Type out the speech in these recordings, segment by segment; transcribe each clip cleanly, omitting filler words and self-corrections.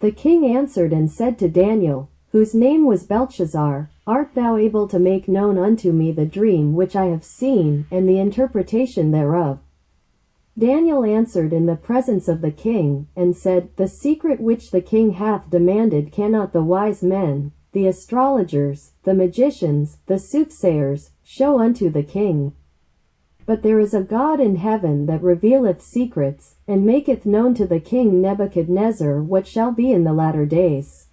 The king answered and said to Daniel, whose name was Belteshazzar, Art thou able to make known unto me the dream which I have seen, and the interpretation thereof? Daniel answered in the presence of the king, and said, The secret which the king hath demanded cannot the wise men, the astrologers, the magicians, the soothsayers, show unto the king. But there is a God in heaven that revealeth secrets, and maketh known to the king Nebuchadnezzar what shall be in the latter days.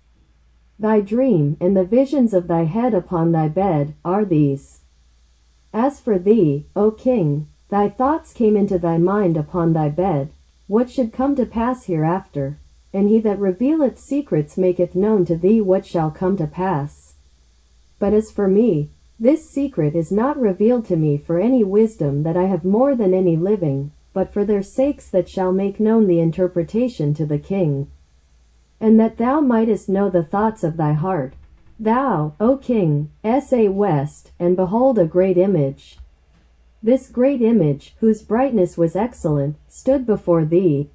Thy dream, and the visions of thy head upon thy bed, are these. As for thee, O king, thy thoughts came into thy mind upon thy bed, what should come to pass hereafter, and he that revealeth secrets maketh known to thee what shall come to pass. But as for me, this secret is not revealed to me for any wisdom that I have more than any living, but for their sakes that shall make known the interpretation to the king. And that thou mightest know the thoughts of thy heart, thou, O king, sa west, and behold a great image. This great image, whose brightness was excellent, stood before thee.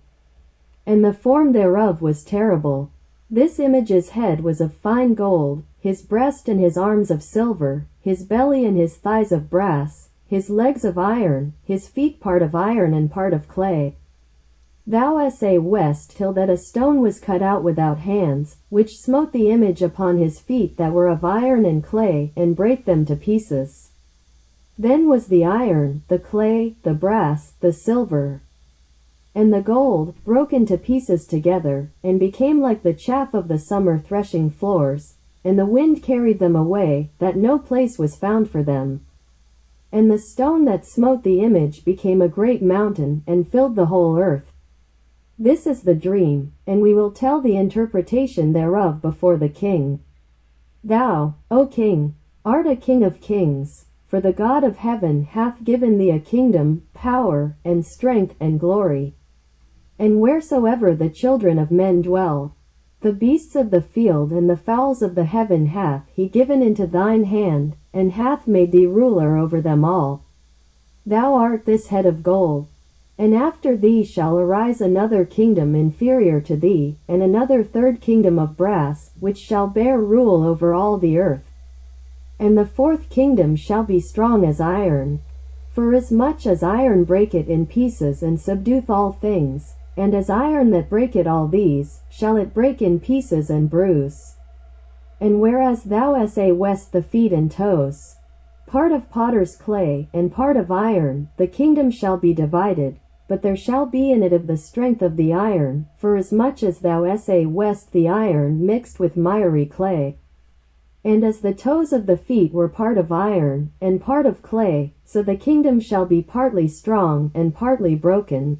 And the form thereof was terrible. This image's head was of fine gold, his breast and his arms of silver, his belly and his thighs of brass, his legs of iron, his feet part of iron and part of clay. Thou sa west till that a stone was cut out without hands, which smote the image upon his feet that were of iron and clay, and brake them to pieces. Then was the iron, the clay, the brass, the silver, and the gold, broken to pieces together, and became like the chaff of the summer threshing floors, and the wind carried them away, that no place was found for them. And the stone that smote the image became a great mountain, and filled the whole earth. This is the dream, and we will tell the interpretation thereof before the king. Thou, O king, art a king of kings, for the God of heaven hath given thee a kingdom, power, and strength, and glory. And wheresoever the children of men dwell, the beasts of the field and the fowls of the heaven hath he given into thine hand, and hath made thee ruler over them all. Thou art this head of gold. And after thee shall arise another kingdom inferior to thee, and another third kingdom of brass, which shall bear rule over all the earth. And the fourth kingdom shall be strong as iron. Forasmuch as iron breaketh in pieces and subdueth all things, and as iron that breaketh all these, shall it break in pieces and bruise. And whereas thou sa west the feet and toes, part of potter's clay, and part of iron, the kingdom shall be divided, but there shall be in it of the strength of the iron, forasmuch as thou sa west the iron mixed with miry clay. And as the toes of the feet were part of iron, and part of clay, so the kingdom shall be partly strong, and partly broken.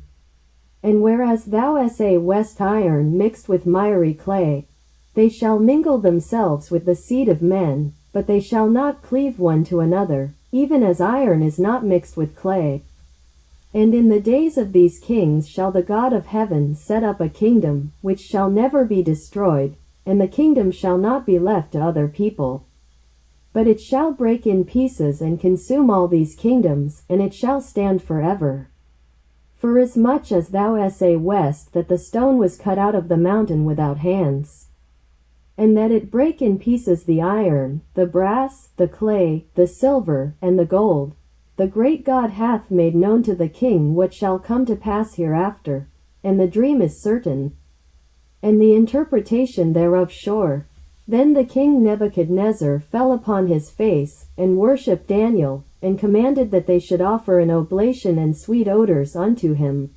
And whereas thou sa west iron mixed with miry clay, they shall mingle themselves with the seed of men, but they shall not cleave one to another, even as iron is not mixed with clay. And in the days of these kings shall the God of heaven set up a kingdom, which shall never be destroyed, and the kingdom shall not be left to other people. But it shall break in pieces and consume all these kingdoms, and it shall stand forever. Forasmuch as thou sa west that the stone was cut out of the mountain without hands, and that it brake in pieces the iron, the brass, the clay, the silver, and the gold, the great God hath made known to the king what shall come to pass hereafter, and the dream is certain, and the interpretation thereof sure. Then the king Nebuchadnezzar fell upon his face, and worshipped Daniel, and commanded that they should offer an oblation and sweet odors unto him.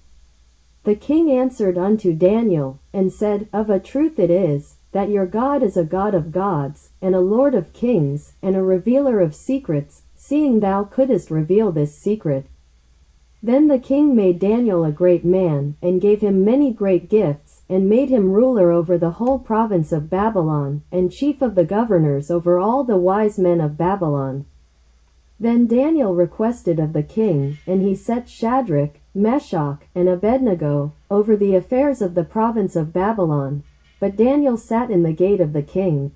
The king answered unto Daniel, and said, Of a truth it is, that your God is a God of gods, and a Lord of kings, and a revealer of secrets, seeing thou couldest reveal this secret. Then the king made Daniel a great man, and gave him many great gifts, and made him ruler over the whole province of Babylon, and chief of the governors over all the wise men of Babylon. Then Daniel requested of the king, and he set Shadrach, Meshach, and Abednego over the affairs of the province of Babylon. But Daniel sat in the gate of the king.